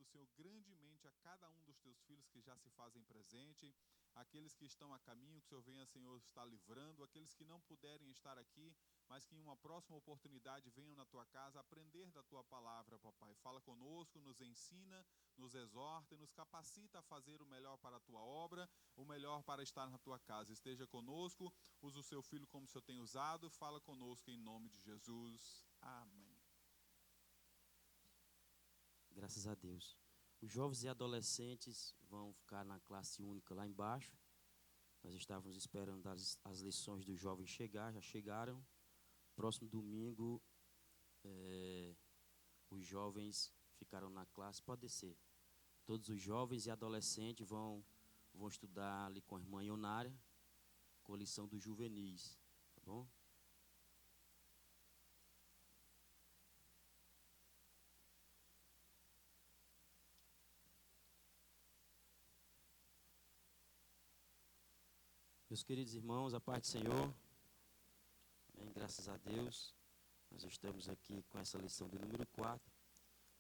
Senhor, grandemente a cada um dos teus filhos que já se fazem presente, aqueles que estão a caminho, que o Senhor venha, Senhor, estar livrando, aqueles que não puderem estar aqui, mas que em uma próxima oportunidade venham na tua casa aprender da tua palavra, papai. Fala conosco, nos ensina, nos exorta e nos capacita a fazer o melhor para a tua obra, o melhor para estar na tua casa. Esteja conosco, usa o seu filho como o Senhor tem usado, fala conosco em nome de Jesus. Amém. Graças a Deus. Os jovens e adolescentes vão ficar na classe única lá embaixo. Nós estávamos esperando as lições dos jovens chegar, já chegaram. Próximo domingo, os jovens ficaram na classe. Pode descer. Todos os jovens e adolescentes vão estudar ali com a irmã Ionária, com a lição dos juvenis. Tá bom? Meus queridos irmãos, a paz do Senhor. Bem, graças a Deus, nós estamos aqui com essa lição de número 4.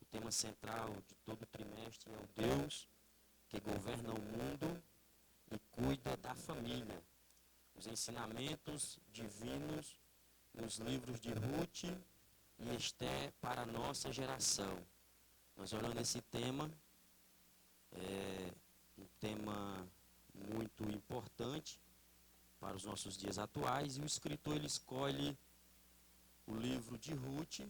O tema central de todo o trimestre é o Deus que governa o mundo e cuida da família. Os ensinamentos divinos nos livros de Ruth e Esté para a nossa geração. Nós olhando esse tema, é um tema muito importante para os nossos dias atuais, e o escritor ele escolhe o livro de Ruth,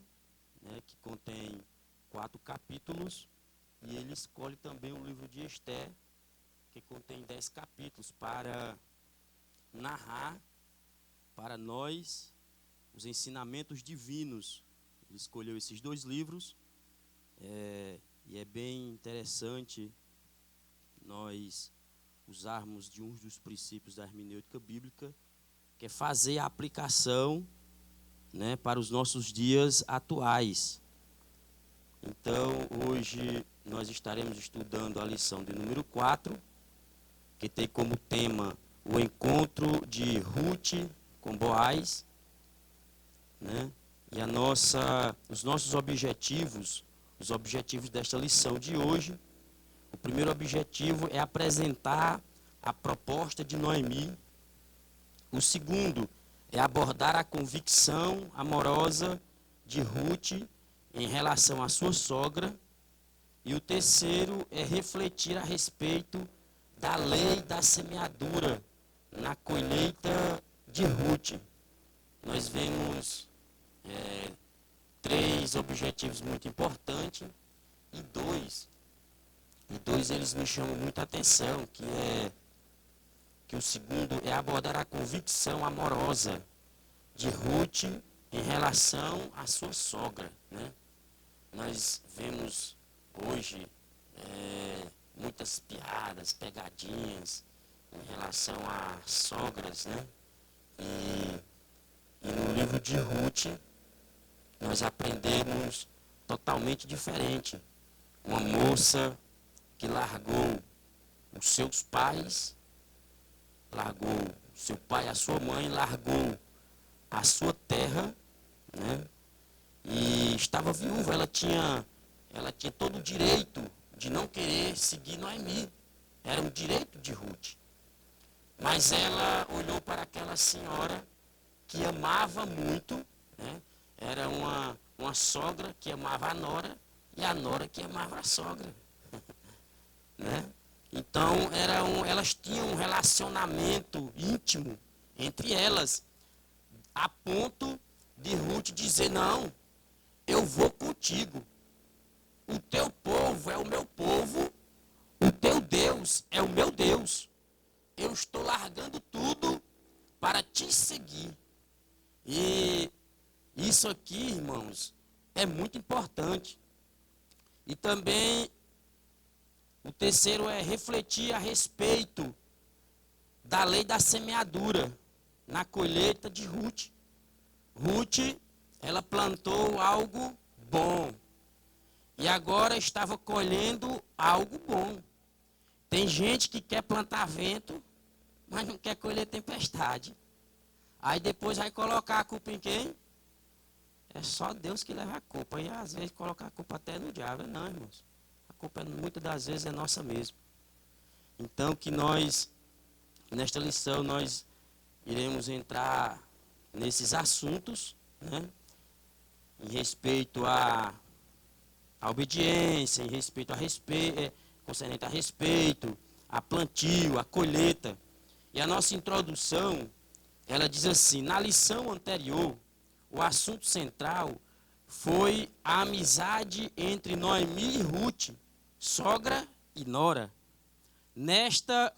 né, que contém 4 capítulos, e ele escolhe também o livro de Esté, que contém 10 capítulos, para narrar para nós os ensinamentos divinos. Ele escolheu esses 2 livros, e é bem interessante nós usarmos de um dos princípios da hermenêutica bíblica, que é fazer a aplicação, né, para os nossos dias atuais. Então, hoje nós estaremos estudando a lição de número 4, que tem como tema o encontro de Ruth com Boaz, né? E os nossos objetivos, os objetivos desta lição de hoje. O primeiro objetivo é apresentar a proposta de Noemi. O segundo é abordar a convicção amorosa de Ruth em relação à sua sogra. E o terceiro é refletir a respeito da lei da semeadura na colheita de Ruth. Nós vemos 3 objetivos muito importantes e dois eles me chamam muita atenção, que o segundo é abordar a convicção amorosa de Ruth em relação à sua sogra, né? Nós vemos hoje muitas piadas, pegadinhas em relação a sogras, né? E no livro de Ruth nós aprendemos totalmente diferente. Uma moça que largou os seus pais, largou seu pai, a sua mãe, largou a sua terra, né? E estava viúva, ela tinha todo o direito de não querer seguir Noemi. Era um direito de Ruth. Mas ela olhou para aquela senhora que amava muito, né? Era uma sogra que amava a nora e a nora que amava a sogra. Né? Então, elas tinham um relacionamento íntimo entre elas, a ponto de Ruth dizer: não, eu vou contigo. O teu povo é o meu povo, o teu Deus é o meu Deus. Eu estou largando tudo para te seguir. E isso aqui, irmãos, é muito importante. E também o terceiro é refletir a respeito da lei da semeadura na colheita de Ruth. Ruth, ela plantou algo bom e agora estava colhendo algo bom. Tem gente que quer plantar vento, mas não quer colher tempestade. Aí depois vai colocar a culpa em quem? É só Deus que leva a culpa. E às vezes colocar a culpa até no diabo. Não, irmãos. A culpa muitas das vezes é nossa mesmo. Então que nós, nesta lição, nós iremos entrar nesses assuntos, né, em respeito à obediência, em respeito concernente a respeito, a plantio, a colheita. E a nossa introdução, ela diz assim: na lição anterior, o assunto central foi a amizade entre Noemi e Ruth, sogra e nora. Nesta,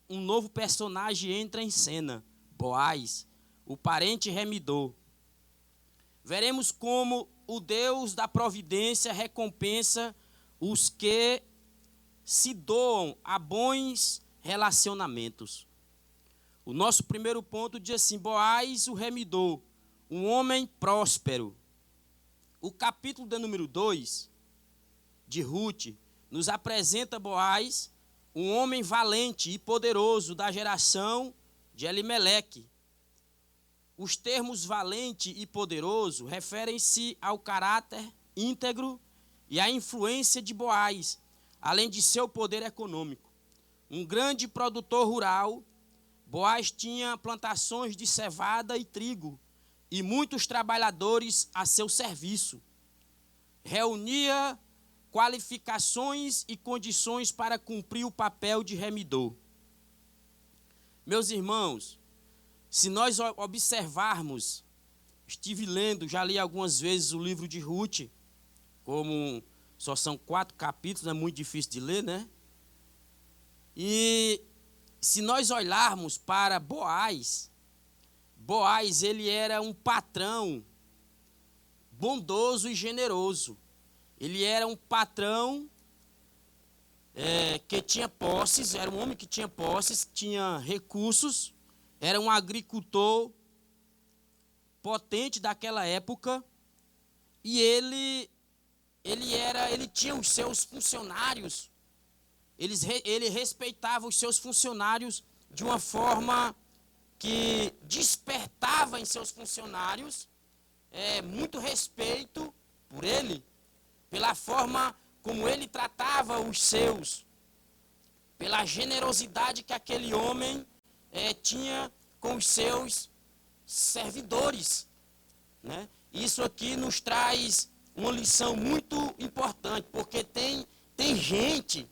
um novo personagem entra em cena, Boaz, o parente remidor. Veremos como o Deus da providência recompensa os que se doam a bons relacionamentos. O nosso primeiro ponto diz assim: Boaz, o remidor, um homem próspero. O capítulo de número 2 de Ruth nos apresenta Boaz, um homem valente e poderoso da geração de Elimeleque. Os termos valente e poderoso referem-se ao caráter íntegro e à influência de Boaz, além de seu poder econômico. Um grande produtor rural, Boaz tinha plantações de cevada e trigo e muitos trabalhadores a seu serviço. Reunia qualificações e condições para cumprir o papel de remidor. Meus irmãos, se nós observarmos, estive lendo, já li algumas vezes o livro de Ruth, como só são 4 capítulos, é muito difícil de ler, né? E se nós olharmos para Boaz, ele era um patrão bondoso e generoso. Ele era um patrão que tinha posses, era um homem que tinha posses, tinha recursos, era um agricultor potente daquela época, e ele tinha os seus funcionários, ele respeitava os seus funcionários de uma forma que despertava em seus funcionários muito respeito por ele, pela forma como ele tratava os seus, pela generosidade que aquele homem tinha com os seus servidores, né? Isso aqui nos traz uma lição muito importante, porque tem gente,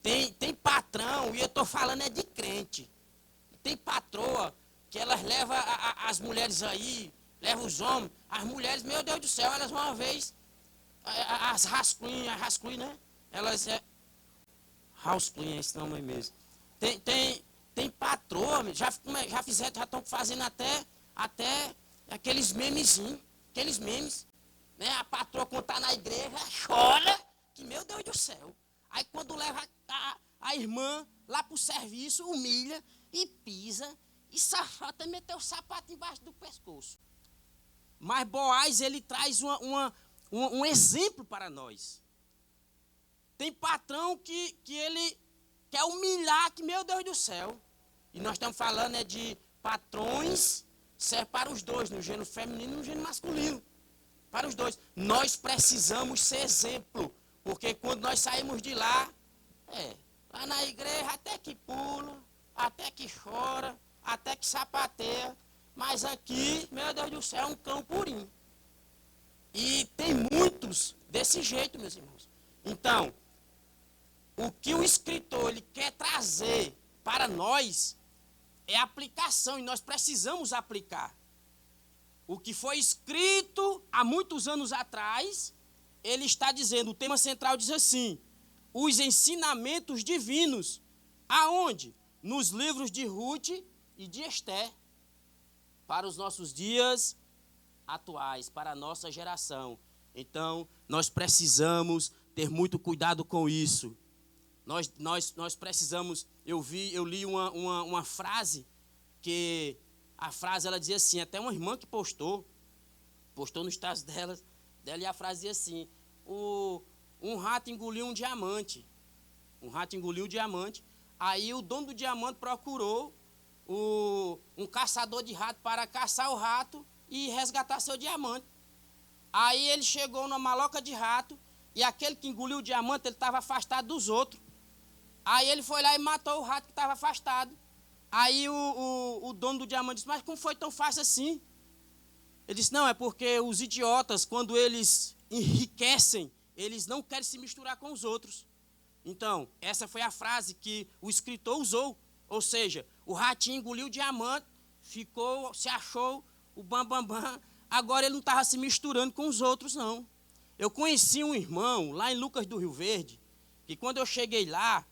tem patrão, e eu estou falando de crente, tem patroa que elas levam as mulheres aí, levam os homens, as mulheres, meu Deus do céu, elas uma vez, as rascunhas, né? Elas house clean, é esse nome mesmo. Tem patroa, já estão fazendo até aqueles memezinhos, né? A patroa quando está na igreja chora, que meu Deus do céu. Aí quando leva a irmã lá para o serviço, humilha e pisa, e safata meteu o sapato embaixo do pescoço. Mas Boaz, ele traz um exemplo para nós. Tem patrão que ele quer humilhar, que meu Deus do céu. E nós estamos falando de patrões, serve para os dois, no gênero feminino e no gênero masculino. Para os dois. Nós precisamos ser exemplo, porque quando nós saímos de lá, lá na igreja até que pula, até que chora, até que sapateia, mas aqui, meu Deus do céu, é um cão purinho. E tem muitos desse jeito, meus irmãos. Então, o que o escritor ele quer trazer para nós é aplicação, e nós precisamos aplicar. O que foi escrito há muitos anos atrás, ele está dizendo, o tema central diz assim: os ensinamentos divinos. Aonde? Nos livros de Ruth e de Esther. Para os nossos dias atuais, para a nossa geração. Então, nós precisamos ter muito cuidado com isso. Nós precisamos, eu li uma frase, que a frase ela dizia assim, até uma irmã que postou no status dela, e a frase dizia assim: um rato engoliu um diamante. Um rato engoliu o diamante. Aí o dono do diamante procurou um caçador de rato para caçar o rato e resgatar seu diamante. Aí ele chegou numa maloca de rato e aquele que engoliu o diamante, ele estava afastado dos outros. Aí ele foi lá e matou o rato que estava afastado. Aí o dono do diamante disse, mas como foi tão fácil assim? Ele disse, não, é porque os idiotas, quando eles enriquecem, eles não querem se misturar com os outros. Então, essa foi a frase que o escritor usou. Ou seja, o ratinho engoliu o diamante, se achou o bam. Agora ele não estava se misturando com os outros, não. Eu conheci um irmão lá em Lucas do Rio Verde, que quando eu cheguei lá,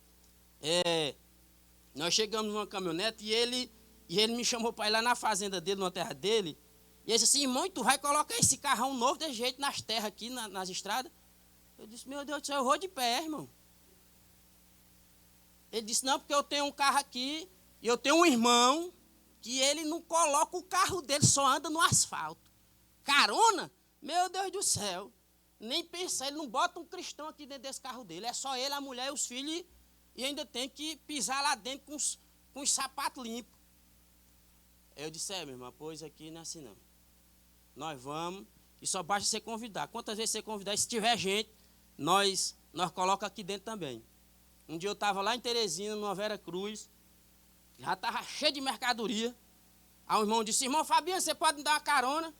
nós chegamos numa caminhonete e ele me chamou para ir lá na fazenda dele, na terra dele. E ele disse assim, irmão, tu vai colocar esse carrão novo de jeito nas terras aqui, nas estradas? Eu disse, meu Deus do céu, eu vou de pé, irmão. Ele disse, não, porque eu tenho um carro aqui e eu tenho um irmão que ele não coloca o carro dele, só anda no asfalto. Carona? Meu Deus do céu. Nem pensar, ele não bota um cristão aqui dentro desse carro dele. É só ele, a mulher e os filhos e ainda tem que pisar lá dentro com os sapatos limpos. Eu disse, meu irmão, pois aqui não é assim não. Nós vamos e só basta você convidar. Quantas vezes você convidar, e se tiver gente, nós colocamos aqui dentro também. Um dia eu estava lá em Teresina, numa Vera Cruz, já estava cheio de mercadoria. Aí o irmão disse, irmão Fabiano, você pode me dar uma carona?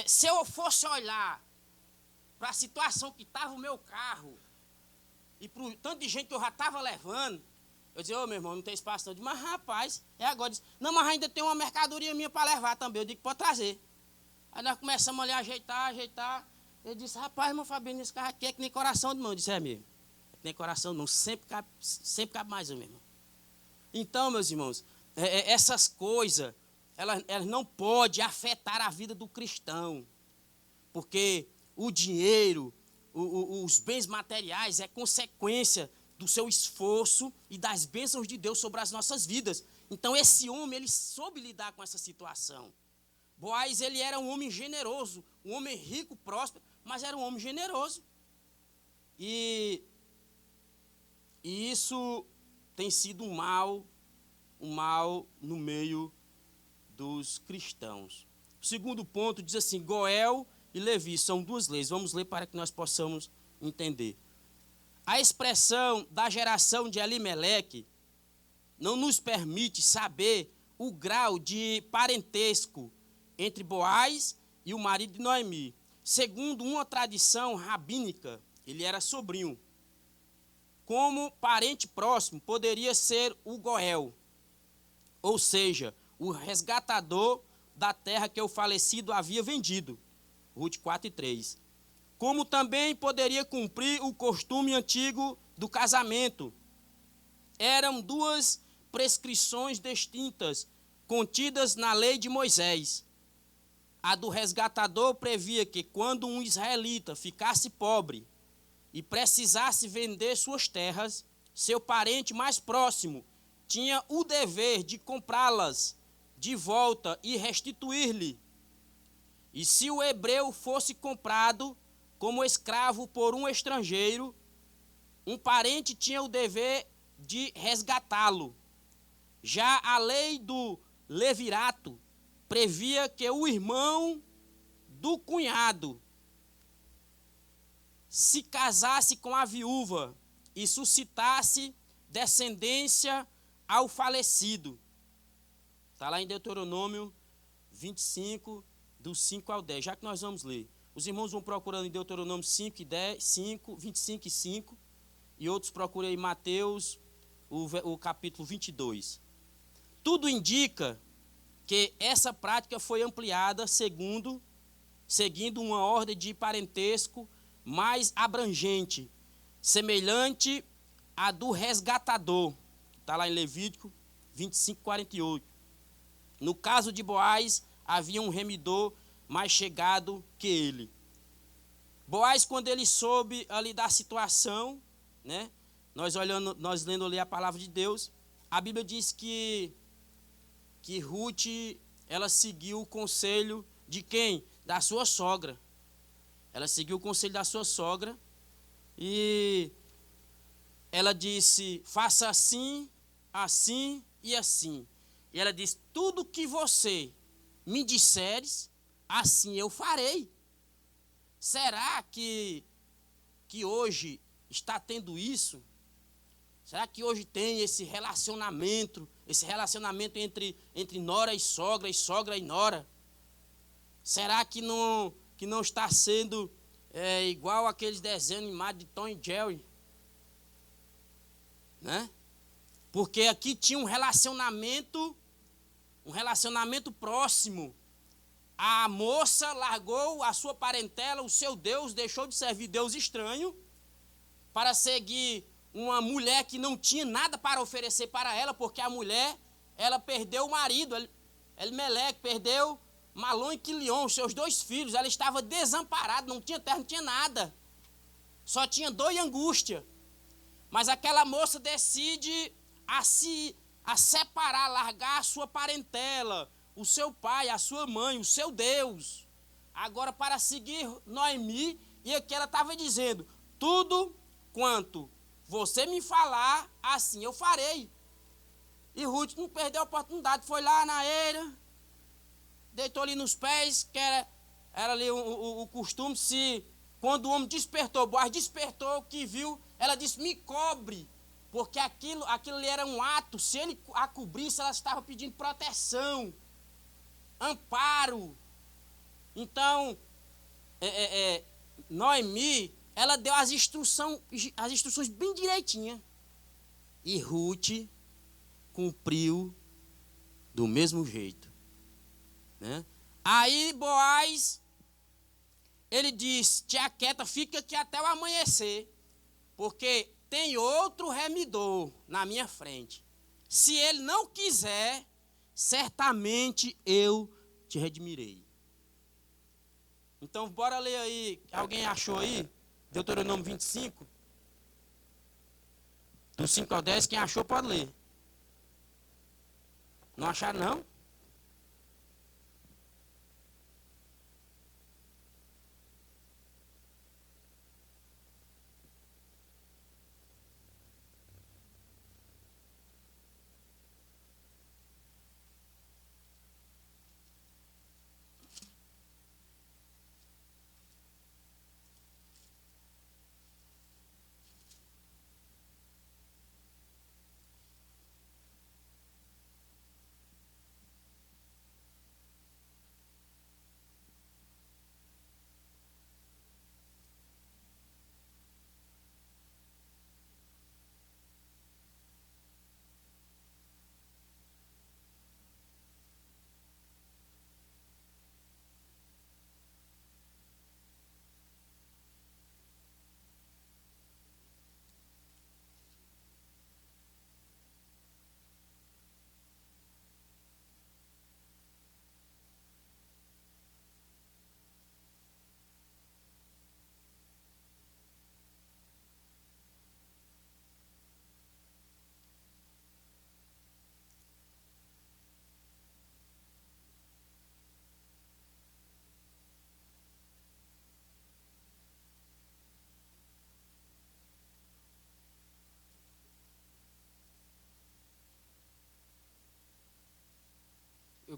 Se eu fosse olhar para a situação que estava o meu carro e para o tanto de gente que eu já estava levando, eu disse, meu irmão, não tem espaço não. Eu disse, mas rapaz, é agora. Disse, não, mas ainda tem uma mercadoria minha para levar também. Eu digo, pode trazer. Aí nós começamos ali a ajeitar. Eu disse, rapaz, irmão Fabiano, esse carro aqui é que nem coração de mão. Eu disse, mesmo. Nem coração não, sempre cabe mais um, meu irmão. Então, meus irmãos, essas coisas, elas não podem afetar a vida do cristão, porque o dinheiro, os bens materiais é consequência do seu esforço e das bênçãos de Deus sobre as nossas vidas. Então, esse homem, ele soube lidar com essa situação. Boaz, ele era um homem generoso, um homem rico, próspero, mas era um homem generoso. E isso tem sido um mal no meio dos cristãos. O segundo ponto diz assim, Goel e Levi são duas leis. Vamos ler para que nós possamos entender. A expressão da geração de Elimeleque não nos permite saber o grau de parentesco entre Boaz e o marido de Noemi. Segundo uma tradição rabínica, ele era sobrinho. Como parente próximo, poderia ser o Goel, ou seja, o resgatador da terra que o falecido havia vendido. Ruth 4:3. Como também poderia cumprir o costume antigo do casamento. Eram duas prescrições distintas, contidas na lei de Moisés. A do resgatador previa que quando um israelita ficasse pobre e precisasse vender suas terras, seu parente mais próximo tinha o dever de comprá-las de volta e restituir-lhe. E se o hebreu fosse comprado como escravo por um estrangeiro, um parente tinha o dever de resgatá-lo. Já a lei do levirato previa que o irmão do cunhado se casasse com a viúva e suscitasse descendência ao falecido. Está lá em Deuteronômio 25, do 5 ao 10, já que nós vamos ler. Os irmãos vão procurando em Deuteronômio 5 e 10, 5, 25 e 5, e outros procuram em Mateus, o capítulo 22. Tudo indica que essa prática foi ampliada seguindo uma ordem de parentesco mais abrangente, semelhante à do resgatador, está lá em Levítico 25, 48. No caso de Boaz, havia um remidor mais chegado que ele. Boaz, quando ele soube ali da situação, né, nós lendo ali a palavra de Deus, a Bíblia diz que Ruth, ela seguiu o conselho de quem? Da sua sogra. Ela seguiu o conselho da sua sogra e ela disse, faça assim, assim e assim. E ela disse, tudo que você me disseres, assim eu farei. Será que que hoje está tendo isso? Será que hoje tem esse relacionamento entre nora e sogra e nora? Será que não está sendo igual aqueles desenhos animados de Tom e Jerry? Né? Porque aqui tinha um relacionamento próximo. A moça largou a sua parentela, o seu Deus, deixou de servir Deus estranho para seguir uma mulher que não tinha nada para oferecer para ela, porque a mulher, ela perdeu o marido, Elimeleque, perdeu Malom e Quilion, seus 2 filhos, ela estava desamparada, não tinha terra, não tinha nada, só tinha dor e angústia. Mas aquela moça decide a separar, largar a sua parentela, o seu pai, a sua mãe, o seu Deus, agora para seguir Noemi, e aqui ela estava dizendo, tudo quanto você me falar, assim eu farei. E Ruth não perdeu a oportunidade, foi lá na eira, deitou ali nos pés, que era ali o costume, quando o homem despertou, Boaz despertou, que viu, ela disse, me cobre, porque aquilo ali era um ato, se ele a cobrisse, ela estava pedindo proteção, amparo. Então, Noemi, ela deu as instruções bem direitinhas. E Ruth cumpriu do mesmo jeito. Né? Aí Boaz, ele diz, te aquieta, fica aqui até o amanhecer, porque tem outro remidor na minha frente. Se ele não quiser, certamente eu te redimirei. Então, bora ler aí. Alguém achou aí? Deuteronômio 25. Do 5 ao 10, quem achou pode ler. Não acharam, não?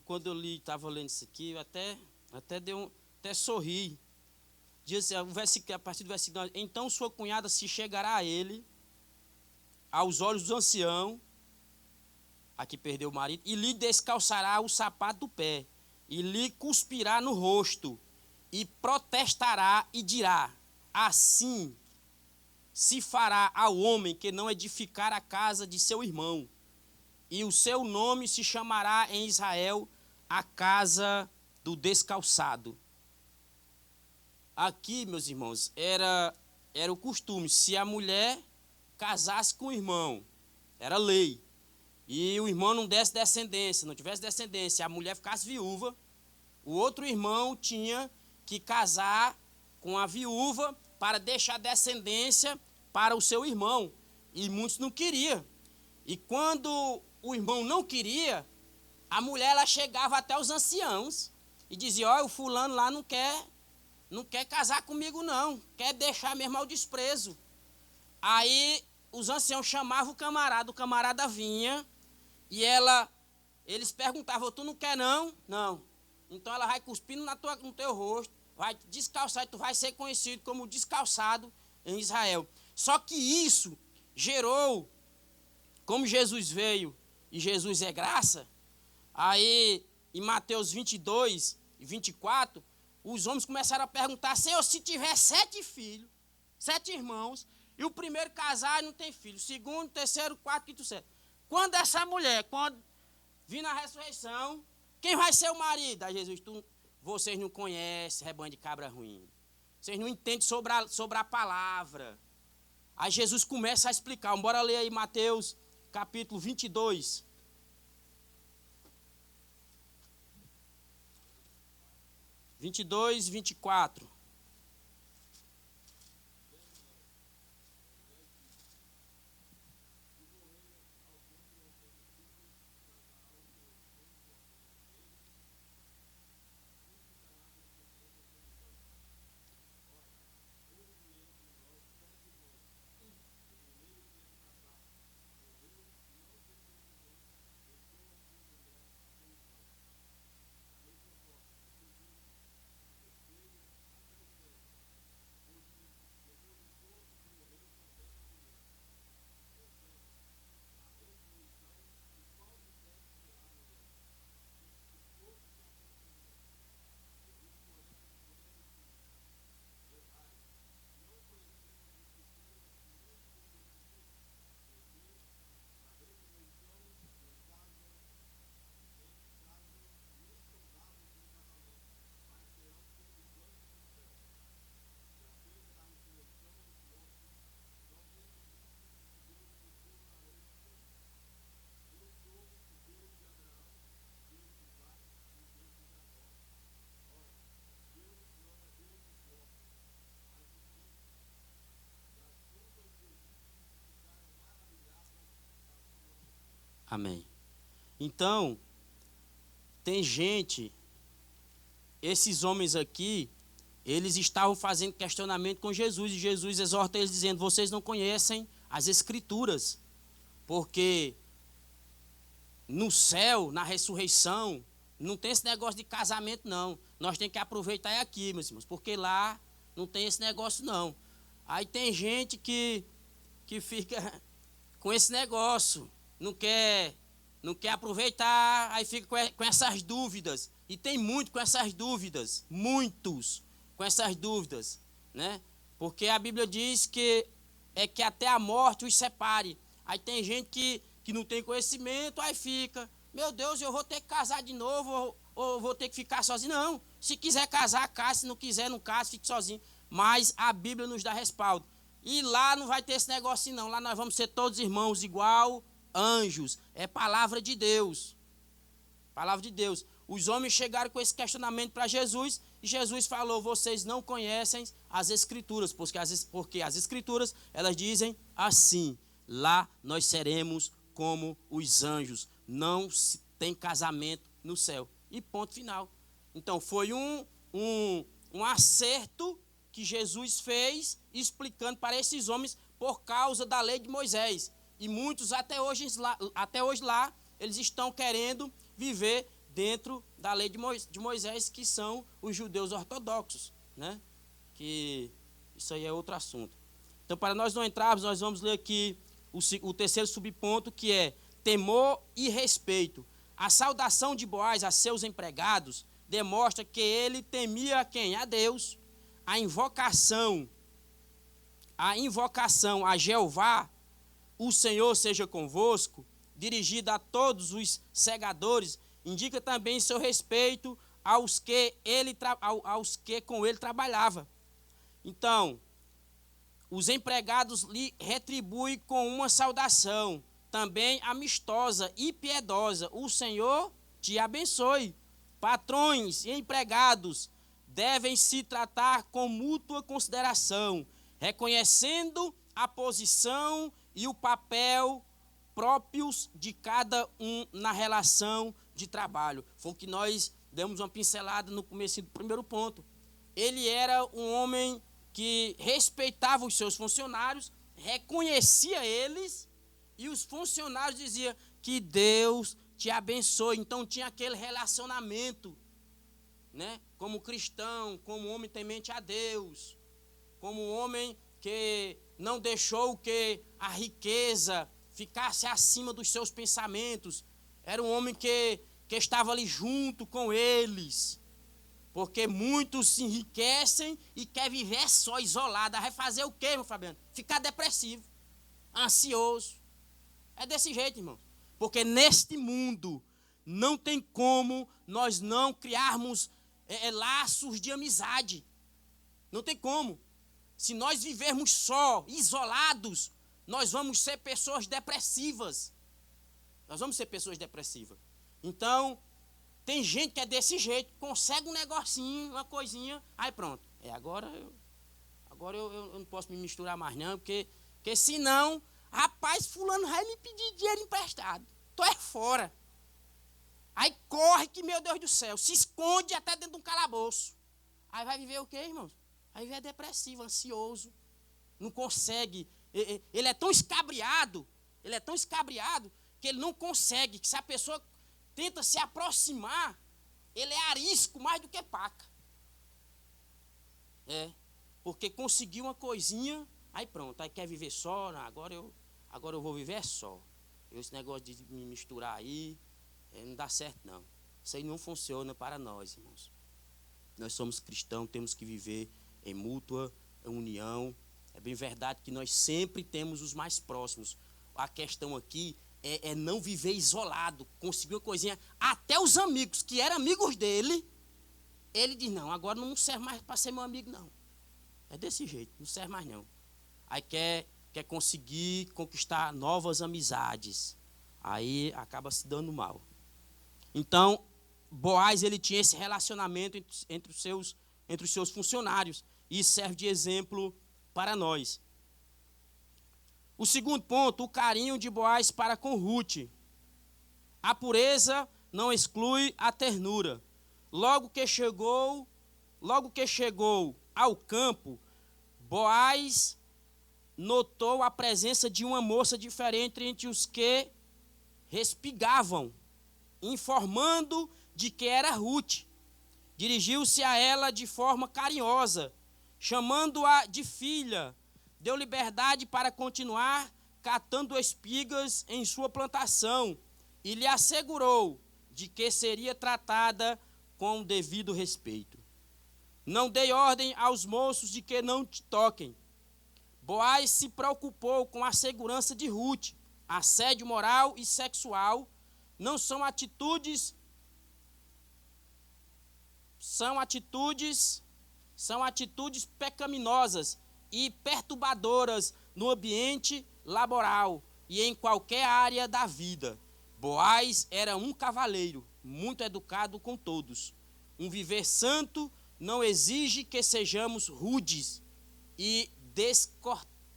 Quando eu estava lendo isso aqui, eu até sorri. Diz assim, a partir do versículo 9, então sua cunhada se chegará a ele, aos olhos do ancião, a que perdeu o marido, e lhe descalçará o sapato do pé, e lhe cuspirá no rosto, e protestará e dirá, assim se fará ao homem que não edificar a casa de seu irmão. E o seu nome se chamará em Israel a casa do descalçado. Aqui, meus irmãos, era o costume. Se a mulher casasse com o irmão, era lei. E o irmão não desse descendência, não tivesse descendência, a mulher ficasse viúva, o outro irmão tinha que casar com a viúva para deixar descendência para o seu irmão. E muitos não queriam. E quando o irmão não queria, a mulher ela chegava até os anciãos e dizia, ó, o fulano lá não quer casar comigo não, quer deixar mesmo ao desprezo. Aí os anciãos chamavam o camarada vinha e eles perguntavam, tu não quer não? Não. Então ela vai cuspindo no teu rosto, vai te descalçar e tu vai ser conhecido como descalçado em Israel. Só que isso gerou, como Jesus veio e Jesus é graça, aí em Mateus 22 e 24, os homens começaram a perguntar: Senhor, se tiver 7 filhos, 7 irmãos, e o primeiro casar não tem filho, o segundo, terceiro, quarto, quinto, sétimo, quando essa mulher, quando vir na ressurreição, quem vai ser o marido? Aí Jesus, vocês não conhecem rebanho de cabra ruim. Vocês não entendem sobre a palavra. Aí Jesus começa a explicar. Bora ler aí Mateus capítulo 22. (22 e 24). Amém. Então, tem gente, esses homens aqui, eles estavam fazendo questionamento com Jesus, e Jesus exorta eles dizendo: vocês não conhecem as Escrituras, porque no céu, na ressurreição, não tem esse negócio de casamento, não. Nós temos que aproveitar aqui, meus irmãos, porque lá não tem esse negócio, não. Aí tem gente que fica com esse negócio, não quer aproveitar, aí fica com essas dúvidas. E tem muito com essas dúvidas, muitos com essas dúvidas, né? Porque a Bíblia diz que até a morte os separe. Aí tem gente que não tem conhecimento, aí fica: meu Deus, eu vou ter que casar de novo, ou vou ter que ficar sozinho. Não, se quiser casar, case, se não quiser, não case, fique sozinho. Mas a Bíblia nos dá respaldo. E lá não vai ter esse negócio não, lá nós vamos ser todos irmãos, igual anjos. É palavra de Deus. Palavra de Deus. Os homens chegaram com esse questionamento para Jesus, e Jesus falou: vocês não conhecem as Escrituras, porque as Escrituras, elas dizem assim: lá nós seremos como os anjos, não tem casamento no céu. E ponto final. Então foi um acerto que Jesus fez, explicando para esses homens por causa da lei de Moisés. E muitos até hoje lá, eles estão querendo viver dentro da lei de Moisés, que são os judeus ortodoxos, né? Que isso aí é outro assunto. Então, para nós não entrarmos, nós vamos ler aqui o terceiro subponto, que é temor e respeito. A saudação de Boaz a seus empregados demonstra que ele temia a quem? A Deus. A invocação a Jeová, o Senhor seja convosco, dirigida a todos os segadores, indica também seu respeito aos que com ele trabalhava. Então, os empregados lhe retribuem com uma saudação, também amistosa e piedosa: o Senhor te abençoe. Patrões e empregados devem se tratar com mútua consideração, reconhecendo a posição e o papel próprios de cada um na relação de trabalho. Foi o que nós demos uma pincelada no começo do primeiro ponto. Ele era um homem que respeitava os seus funcionários, reconhecia eles, e os funcionários diziam: que Deus te abençoe. Então tinha aquele relacionamento, né? Como cristão, como homem temente a Deus, como homem que não deixou que a riqueza ficasse acima dos seus pensamentos. Era um homem que estava ali junto com eles. Porque muitos se enriquecem e quer viver só, isolado. Vai fazer o quê, meu Fabiano? Ficar depressivo, ansioso. É desse jeito, irmão. Porque neste mundo não tem como nós não criarmos laços de amizade. Não tem como. Se nós vivermos só, isolados, nós vamos ser pessoas depressivas. Nós vamos ser pessoas depressivas. Então, tem gente que é desse jeito, consegue um negocinho, uma coisinha, aí pronto. Agora eu não posso me misturar mais não, porque senão, rapaz, fulano vai me pedir dinheiro emprestado. Tô fora. Aí corre que, meu Deus do céu, se esconde até dentro de um calabouço. Aí vai viver o quê, irmãos? Vai viver depressivo, ansioso. Não consegue. Ele é tão escabriado, que ele não consegue, que se a pessoa tenta se aproximar, ele é arisco mais do que paca. Porque conseguiu uma coisinha, aí pronto, aí quer viver só, não, agora eu vou viver só. Esse negócio de me misturar aí, não dá certo não. Isso aí não funciona para nós, irmãos. Nós somos cristãos, temos que viver em mútua união. É bem verdade que nós sempre temos os mais próximos. A questão aqui é não viver isolado, conseguir uma coisinha. Até os amigos que eram amigos dele, ele diz, não, agora não serve mais para ser meu amigo, não. É desse jeito, não serve mais não. Aí quer conseguir conquistar novas amizades. Aí acaba se dando mal. Então, Boaz, ele tinha esse relacionamento entre os seus funcionários. E isso serve de exemplo para nós. O segundo ponto, o carinho de Boaz para com Ruth. A pureza não exclui a ternura. Logo que chegou ao campo, Boaz notou a presença de uma moça diferente entre os que respigavam, informando de que era Ruth. Dirigiu-se a ela de forma carinhosa, chamando-a de filha. Deu liberdade para continuar catando espigas em sua plantação e lhe assegurou de que seria tratada com o devido respeito. Não dei ordem aos moços de que não te toquem. Boaz se preocupou com a segurança de Ruth. Assédio moral e sexual não são atitudes pecaminosas e perturbadoras no ambiente laboral e em qualquer área da vida. Boaz era um cavalheiro, muito educado com todos. Um viver santo não exige que sejamos rudes e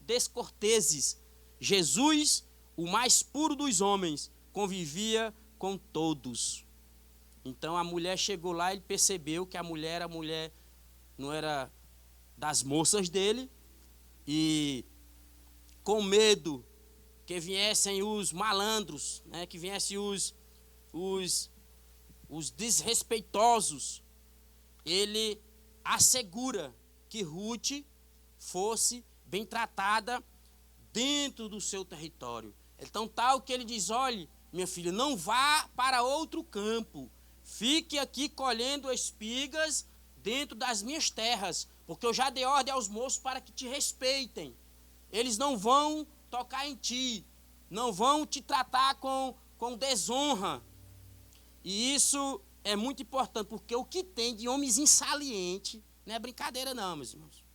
descorteses. Jesus, o mais puro dos homens, convivia com todos. Então a mulher chegou lá e ele percebeu que a mulher não era das moças dele, e com medo que viessem os malandros, né, que viessem os desrespeitosos, ele assegura que Ruth fosse bem tratada dentro do seu território. Então tal que ele diz, olhe, minha filha, não vá para outro campo, fique aqui colhendo espigas dentro das minhas terras, porque eu já dei ordem aos moços para que te respeitem. Eles não vão tocar em ti, não vão te tratar com desonra. E isso é muito importante, porque o que tem de homens insalientes não é brincadeira não, meus irmãos.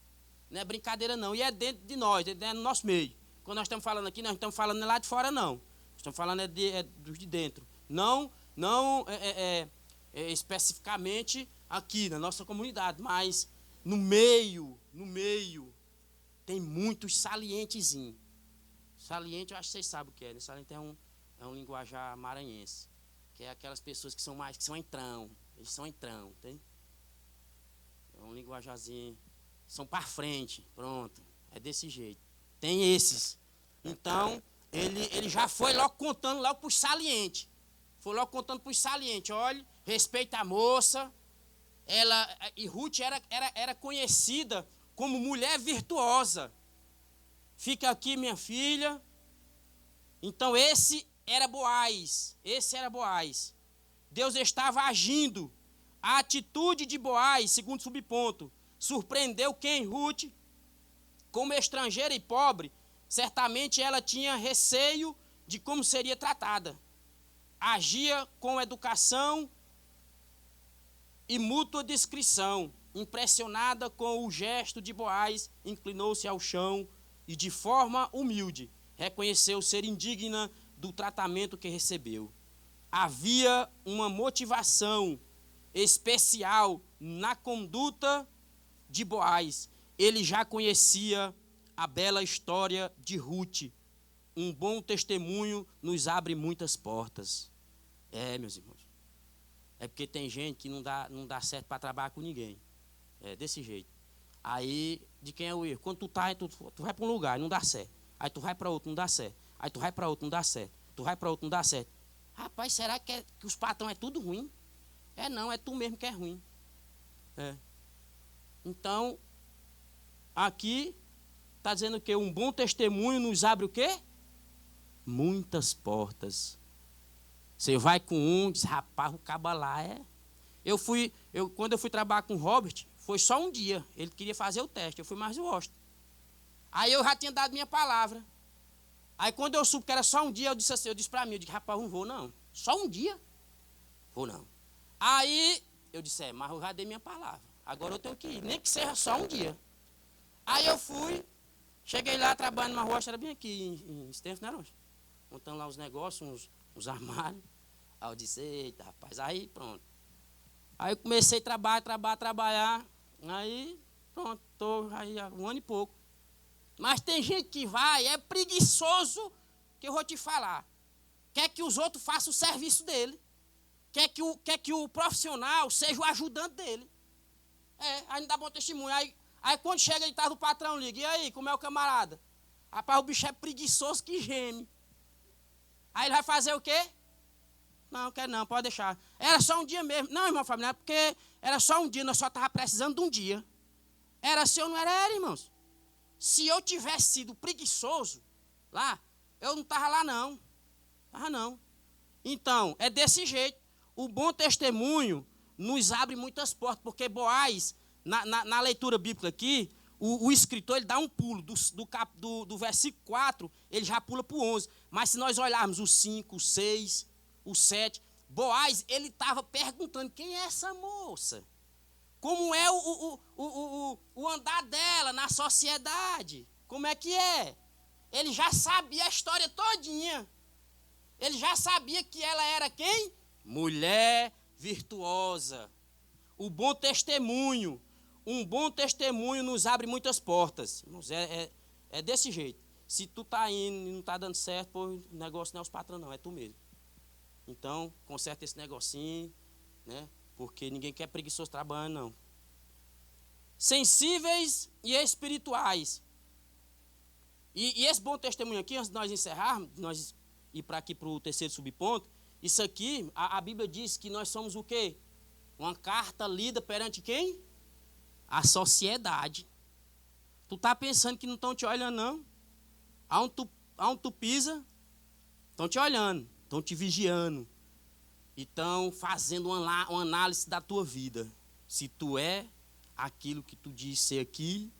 Não é brincadeira não, e é dentro de nós, é dentro do nosso meio. Quando nós estamos falando aqui, nós não estamos falando lá de fora não. Nós estamos falando de dentro. Não especificamente aqui na nossa comunidade, mas no meio tem muitos salientezinhos. Saliente, eu acho que vocês sabem o que é, né? Saliente é um linguajar maranhense, que é aquelas pessoas que são entrão, eles são entrão, tem? É um linguajarzinho, são para frente, pronto, é desse jeito. Tem esses. Então, ele já foi logo contando logo para os salientes. Foi logo contando para os salientes, olha, respeita a moça. E Ruth era conhecida como mulher virtuosa. fica aqui, minha filha. Então esse era Boaz. Deus estava agindo. A atitude de Boaz, segundo subponto, surpreendeu quem? Ruth. Como estrangeira e pobre, certamente ela tinha receio de como seria tratada. Agia com educação e mútua discrição. Impressionada com o gesto de Boaz, inclinou-se ao chão e, de forma humilde, reconheceu ser indigna do tratamento que recebeu. Havia uma motivação especial na conduta de Boaz. Ele já conhecia a bela história de Ruth. Um bom testemunho nos abre muitas portas. Meus irmãos. É porque tem gente que não dá certo para trabalhar com ninguém. É desse jeito. Aí, de quem é o erro? Quando tu vai para um lugar e não dá certo. Aí tu vai para outro, não dá certo. Aí tu vai para outro, não dá certo. Tu vai para outro, não dá certo. Rapaz, será que os patrão é tudo ruim? Não, é tu mesmo que é ruim. Então, aqui está dizendo que um bom testemunho nos abre o quê? Muitas portas. Você vai com um, diz, rapaz, o caba lá quando eu fui trabalhar com o Robert, foi só um dia. Ele queria fazer o teste, eu fui mais o Washington. Aí eu já tinha dado minha palavra. Aí quando eu soube que era só um dia, eu disse para mim, rapaz, não vou não. Só um dia? Vou não. Aí eu disse, mas eu já dei minha palavra. Agora eu tenho que ir, nem que seja só um dia. Aí eu fui, cheguei lá trabalhando numa rocha, era bem aqui em Stanford, né, Rocha? Montando lá os negócios, uns armários. Aí eu disse, eita, rapaz, aí pronto. Aí eu comecei a trabalhar. Aí pronto, estou aí há um ano e pouco. Mas tem gente que vai, é preguiçoso, que eu vou te falar. Quer que os outros façam o serviço dele. Quer que o profissional seja o ajudante dele. Aí não dá bom testemunho. Aí quando chega de tarde o patrão liga, e aí, como é o camarada? Rapaz, o bicho é preguiçoso que geme. Aí ele vai fazer o quê? Não, quer não, pode deixar. Era só um dia mesmo. Não, irmão familiar, porque era só um dia, nós só estávamos precisando de um dia. Era assim ou não era, irmãos? Se eu tivesse sido preguiçoso lá, eu não estava lá não. Não. Então, é desse jeito. O bom testemunho nos abre muitas portas, porque Boaz, na leitura bíblica aqui, o escritor ele dá um pulo do versículo 4, ele já pula para o 11. Mas se nós olharmos o 5, o 6, o 7, Boaz, ele estava perguntando, quem é essa moça? Como é o andar dela na sociedade? Como é que é? Ele já sabia a história todinha. Ele já sabia que ela era quem? Mulher virtuosa. O bom testemunho. Um bom testemunho nos abre muitas portas. É desse jeito. Se tu tá indo e não tá dando certo, pô, o negócio não é os patrões não, é tu mesmo. Então, conserta esse negocinho, né? Porque ninguém quer preguiçoso trabalhando, não. Sensíveis e espirituais. E esse bom testemunho aqui, antes de nós encerrarmos, nós ir para aqui para o terceiro subponto, isso aqui, a Bíblia diz que nós somos o quê? Uma carta lida perante quem? A sociedade. Tu tá pensando que não estão te olhando, não? Aonde tu pisa, estão te olhando, estão te vigiando. E estão fazendo uma análise da tua vida. Se tu é aquilo que tu diz ser aqui,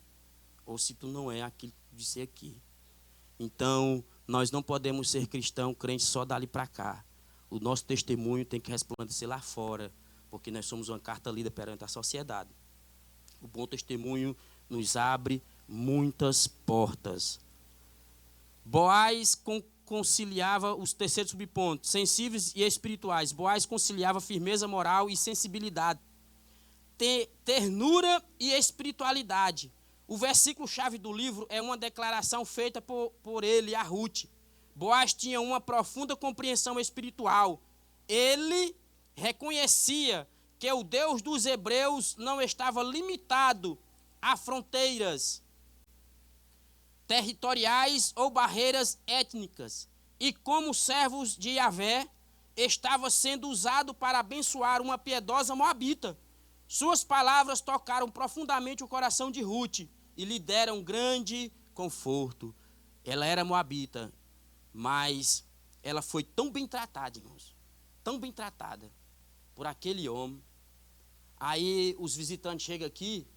ou se tu não é aquilo que tu diz ser aqui. Então, nós não podemos ser cristão, crente só dali para cá. O nosso testemunho tem que resplandecer lá fora, porque nós somos uma carta lida perante a sociedade. O bom testemunho nos abre muitas portas. Boaz conciliava os terceiros subpontos, sensíveis e espirituais. Boaz conciliava firmeza moral e sensibilidade, ternura e espiritualidade. O versículo-chave do livro é uma declaração feita por ele a Ruth. Boaz tinha uma profunda compreensão espiritual. Ele reconhecia que o Deus dos hebreus não estava limitado a fronteiras territoriais ou barreiras étnicas. E como servos de Yahvé, estava sendo usado para abençoar uma piedosa moabita. Suas palavras tocaram profundamente o coração de Ruth e lhe deram grande conforto. ela era moabita, mas ela foi tão bem tratada, irmãos, tão bem tratada por aquele homem. Aí os visitantes chegam aqui,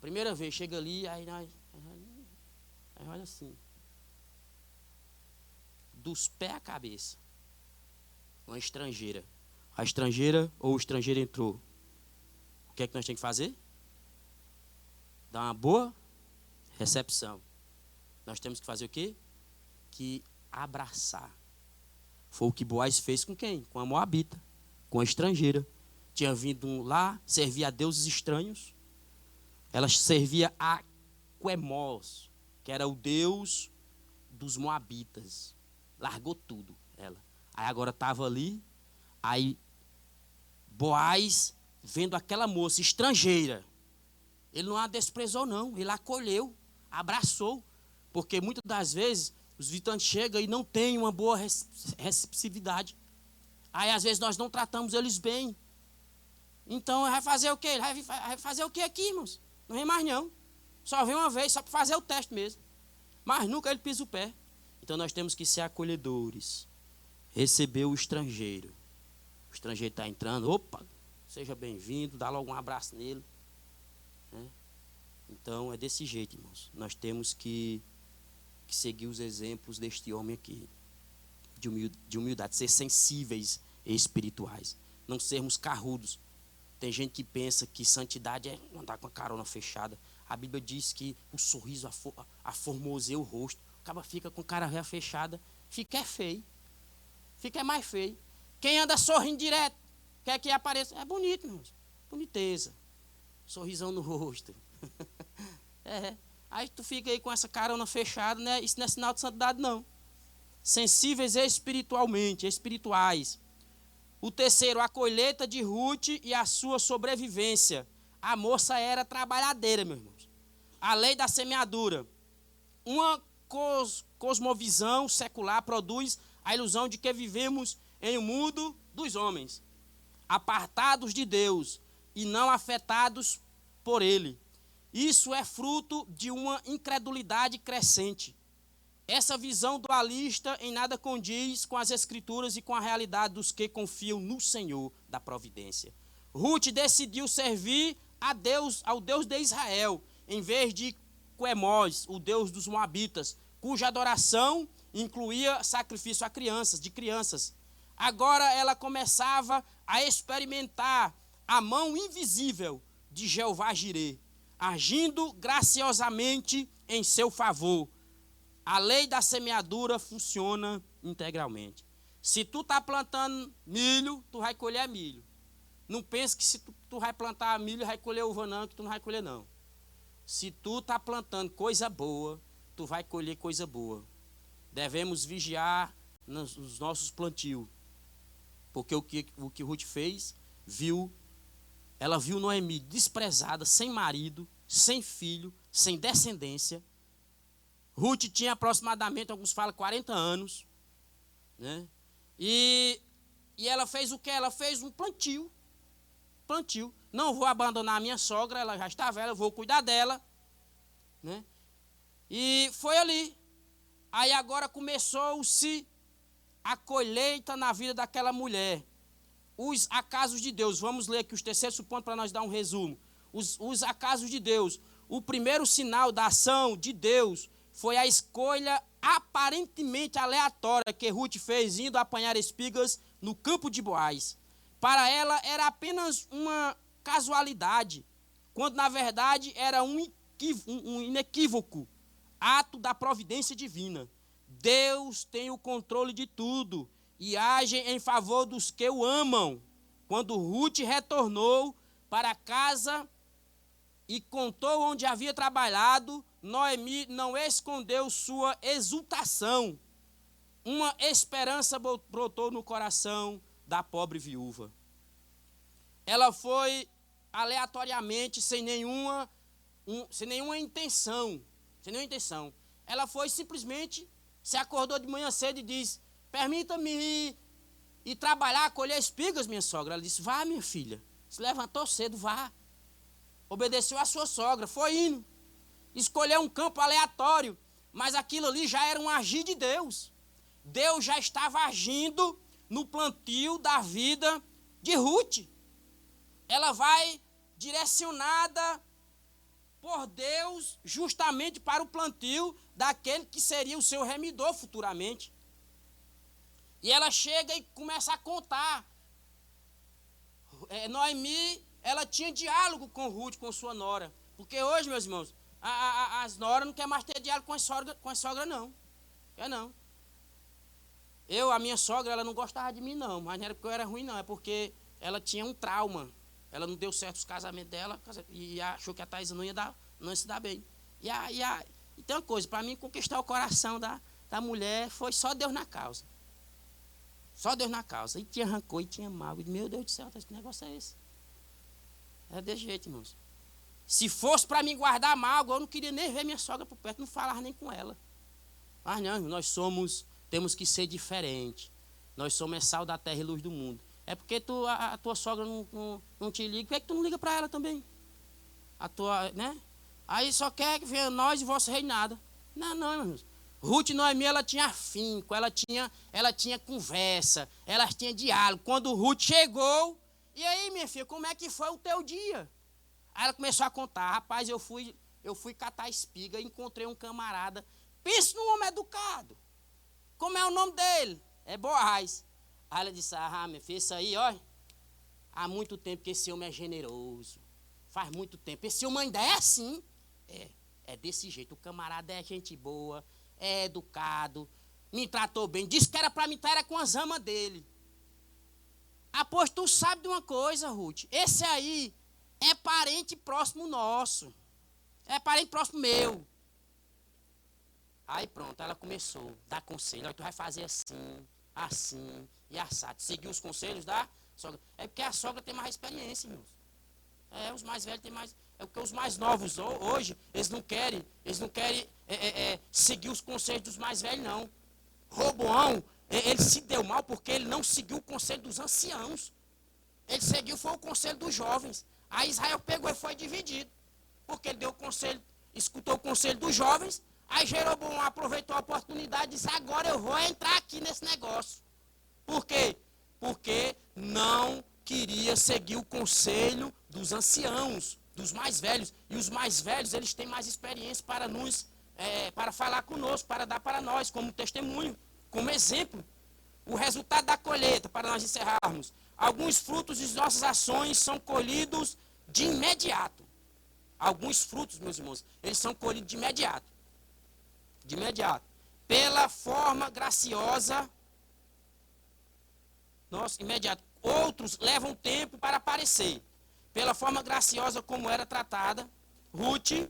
primeira vez, chega ali, aí olha assim, dos pés à cabeça, uma estrangeira. A estrangeira ou o estrangeiro entrou. O que é que nós temos que fazer? Dar uma boa recepção. Nós temos que fazer o quê? Que abraçar. Foi o que Boaz fez com quem? Com a moabita, com a estrangeira. Tinha vindo lá, servia a deuses estranhos. Ela servia a Quemos, que era o deus dos moabitas. Largou tudo, ela. Aí agora estava ali, aí Boaz, vendo aquela moça estrangeira, ele não a desprezou não, ele a acolheu, abraçou, porque muitas das vezes os visitantes chegam e não têm uma boa receptividade. Aí às vezes nós não tratamos eles bem. Então vai fazer o quê? Vai fazer o quê aqui, irmãos? Não vem mais não. Só vem uma vez, só para fazer o teste mesmo. Mas nunca ele pisa o pé. Então nós temos que ser acolhedores. Receber o estrangeiro. O estrangeiro está entrando, opa, seja bem-vindo, dá logo um abraço nele. Né? Então é desse jeito, irmãos. Nós temos que seguir os exemplos deste homem aqui. De humildade, ser sensíveis e espirituais. Não sermos carrudos. Tem gente que pensa que santidade é andar com a carona fechada. A Bíblia diz que o sorriso aformoseia o rosto. O cara fica com a cara fechada, fica feio. Fica mais feio. Quem anda sorrindo direto, quer que apareça, é bonito, irmãos. Boniteza. Sorrisão no rosto. Aí tu fica aí com essa carona fechada, né? Isso não é sinal de santidade, não. Sensíveis espirituais. O terceiro, a colheita de Ruth e a sua sobrevivência. A moça era trabalhadeira, meus irmãos. A lei da semeadura. Uma cosmovisão secular produz a ilusão de que vivemos em um mundo dos homens, apartados de Deus e não afetados por Ele. Isso é fruto de uma incredulidade crescente. Essa visão dualista em nada condiz com as Escrituras e com a realidade dos que confiam no Senhor da providência. Ruth decidiu servir ao Deus de Israel, em vez de Quemos, o Deus dos Moabitas, cuja adoração incluía sacrifício de crianças. Agora ela começava a experimentar a mão invisível de Jeová Jirê, agindo graciosamente em seu favor. A lei da semeadura funciona integralmente. Se tu está plantando milho, tu vai colher milho. Não pense que se tu vai plantar milho, vai colher uva não, que tu não vai colher não. Se tu está plantando coisa boa, tu vai colher coisa boa. Devemos vigiar nos nossos plantios. Porque o que Ruth fez, ela viu Noemi desprezada, sem marido, sem filho, sem descendência. Ruth tinha aproximadamente, alguns falam, 40 anos. Né? E ela fez o quê? Ela fez um plantio. Não vou abandonar a minha sogra, ela já está velha, eu vou cuidar dela. Né? E foi ali. Aí agora começou-se a colheita na vida daquela mulher. Os acasos de Deus. Vamos ler aqui os terceiros pontos para nós dar um resumo. Os acasos de Deus. O primeiro sinal da ação de Deus foi a escolha aparentemente aleatória que Ruth fez indo apanhar espigas no campo de Boaz. Para ela era apenas uma casualidade, quando na verdade era um inequívoco ato da providência divina. Deus tem o controle de tudo e age em favor dos que o amam. Quando Ruth retornou para casa e contou onde havia trabalhado, Noemi não escondeu sua exultação. Uma esperança brotou no coração da pobre viúva. Ela foi aleatoriamente, sem nenhuma intenção. Ela foi simplesmente, se acordou de manhã cedo e disse: permita-me ir trabalhar, colher espigas, minha sogra. Ela disse: vá, minha filha. Se levantou cedo, vá. Obedeceu a sua sogra, foi indo. Escolheu um campo aleatório. mas aquilo ali já era um agir de Deus. Deus já estava agindo no plantio da vida de Ruth. Ela vai direcionada por Deus justamente para o plantio daquele que seria o seu remidor futuramente. E ela chega e começa a contar. Noemi, ela tinha diálogo com Ruth, com sua nora. Porque hoje, meus irmãos, as noras não querem mais ter diálogo com a sogra, não. Quer não. A minha sogra, ela não gostava de mim, não. Mas não era porque eu era ruim, não. É porque ela tinha um trauma. Ela não deu certo os casamentos dela e achou que a Thaisa não ia se dar bem. E tem uma coisa, para mim conquistar o coração da mulher foi só Deus na causa. Só Deus na causa. E tinha rancor, e tinha mal. E, meu Deus do céu, que negócio é esse? É desse jeito, irmãos. Se fosse para mim guardar mágoa, eu não queria nem ver minha sogra por perto, não falar nem com ela. Mas não, nós temos que ser diferentes. Nós somos sal da terra e luz do mundo. É porque a tua sogra não te liga. Por que é que tu não liga para ela também? Né? Aí só quer que venha nós e vosso reinado. Não, irmãos. Ruth e Noemi, ela tinha afinco, ela tinha conversa, elas tinham diálogo. Quando Ruth chegou, e aí, minha filha, como é que foi o teu dia? Aí ela começou a contar. Rapaz, eu fui catar espiga e encontrei um camarada. Pensa num homem educado. Como é o nome dele? É Boaz. Aí ela disse, minha filha, isso aí, ó, há muito tempo que esse homem é generoso. Faz muito tempo. Esse homem ainda é assim. É desse jeito. O camarada é gente boa, é educado, me tratou bem. Disse que era para me estar com as amas dele. Pois tu sabe de uma coisa, Ruth. Esse aí é parente próximo nosso. É parente próximo meu. Aí pronto, ela começou a dar conselho. Aí tu vai fazer assim e assado. Seguir os conselhos da sogra. É porque a sogra tem mais experiência, irmãos. Os mais velhos têm mais. É porque os mais novos hoje, eles não querem seguir os conselhos dos mais velhos, não. Roboão, ele se deu mal porque ele não seguiu o conselho dos anciãos. Ele seguiu, foi o conselho dos jovens. Aí Israel pegou e foi dividido. Porque ele deu o conselho, escutou o conselho dos jovens. Aí Jeroboão aproveitou a oportunidade e disse, agora eu vou entrar aqui nesse negócio. Por quê? Porque não queria seguir o conselho dos anciãos, dos mais velhos. E os mais velhos, eles têm mais experiência para falar conosco, para dar para nós, como testemunho, como exemplo. O resultado da colheita, para nós encerrarmos. Alguns frutos de nossas ações são colhidos de imediato. Alguns frutos, meus irmãos, eles são colhidos de imediato. De imediato. Pela forma graciosa. Imediato. Outros levam tempo para aparecer. Pela forma graciosa como era tratada, Ruth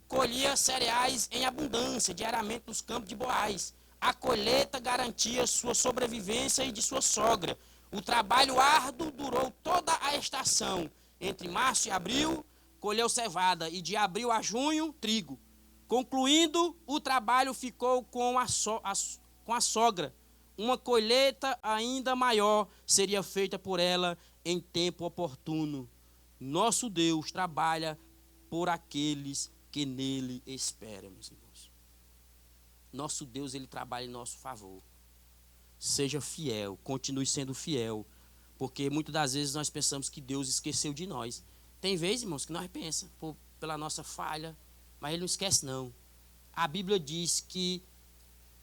colhia cereais em abundância diariamente nos campos de Boaz. A colheita garantia sua sobrevivência e de sua sogra. O trabalho árduo durou toda a estação. Entre março e abril, colheu cevada, e de abril a junho, trigo. Concluindo, o trabalho ficou com a sogra. Uma colheita ainda maior seria feita por ela em tempo oportuno. Nosso Deus trabalha por aqueles que nele esperam, meus irmãos. Nosso Deus, ele trabalha em nosso favor. Seja fiel, continue sendo fiel, porque muitas das vezes nós pensamos que Deus esqueceu de nós. Tem vezes, irmãos, que nós pensamos pela nossa falha, mas ele não esquece, não. A Bíblia diz que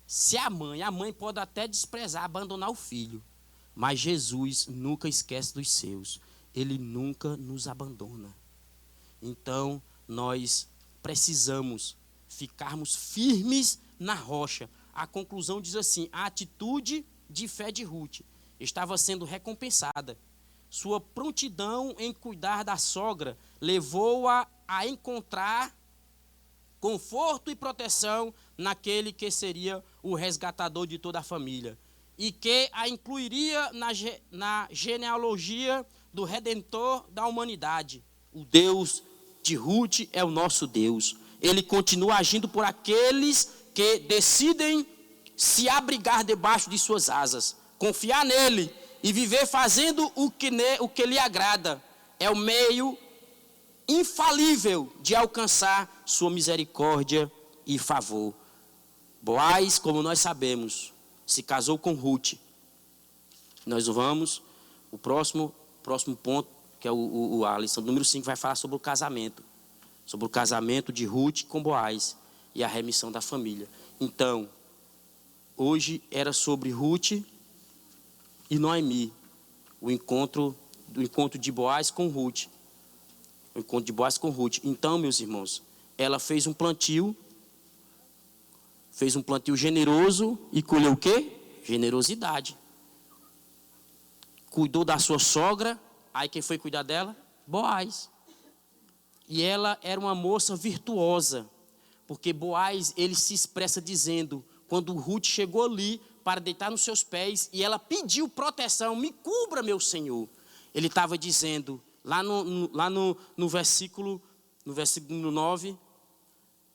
se a mãe pode até desprezar, abandonar o filho, mas Jesus nunca esquece dos seus. Ele nunca nos abandona. Então, nós precisamos ficarmos firmes na rocha. A conclusão diz assim, a atitude de fé de Ruth estava sendo recompensada. Sua prontidão em cuidar da sogra levou-a a encontrar conforto e proteção naquele que seria o resgatador de toda a família e que a incluiria na genealogia do Redentor da humanidade. O Deus de Ruth é o nosso Deus. Ele continua agindo por aqueles que decidem se abrigar debaixo de suas asas, confiar nele e viver fazendo o que lhe agrada. É o meio infalível de alcançar sua misericórdia e favor. Boaz, como nós sabemos, se casou com Ruth. Nós vamos, o próximo ponto, que é a lição número 5, vai falar sobre o casamento. Sobre o casamento de Ruth com Boaz e a remissão da família. Então, hoje era sobre Ruth e Noemi, o encontro de Boaz com Ruth. O encontro de Boaz com Ruth. Então, meus irmãos, ela fez um plantio generoso e colheu o quê? Generosidade. Cuidou da sua sogra, aí quem foi cuidar dela? Boaz. E ela era uma moça virtuosa, porque Boaz, ele se expressa dizendo, quando Ruth chegou ali para deitar nos seus pés, e ela pediu proteção, me cubra, meu Senhor. Ele estava dizendo, lá no versículo 9,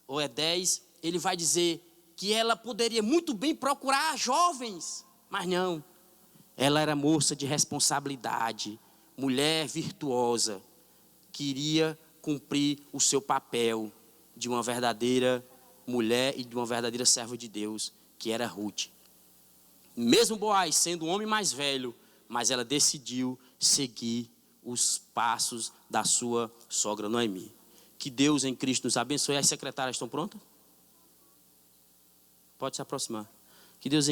ou é 10, ele vai dizer que ela poderia muito bem procurar jovens, mas não. Ela era moça de responsabilidade, mulher virtuosa, queria cumprir o seu papel de uma verdadeira mulher e de uma verdadeira serva de Deus, que era Ruth. Mesmo Boaz sendo um homem mais velho, mas ela decidiu seguir os passos da sua sogra Noemi. Que Deus em Cristo nos abençoe. As secretárias estão prontas? Pode se aproximar. Que Deus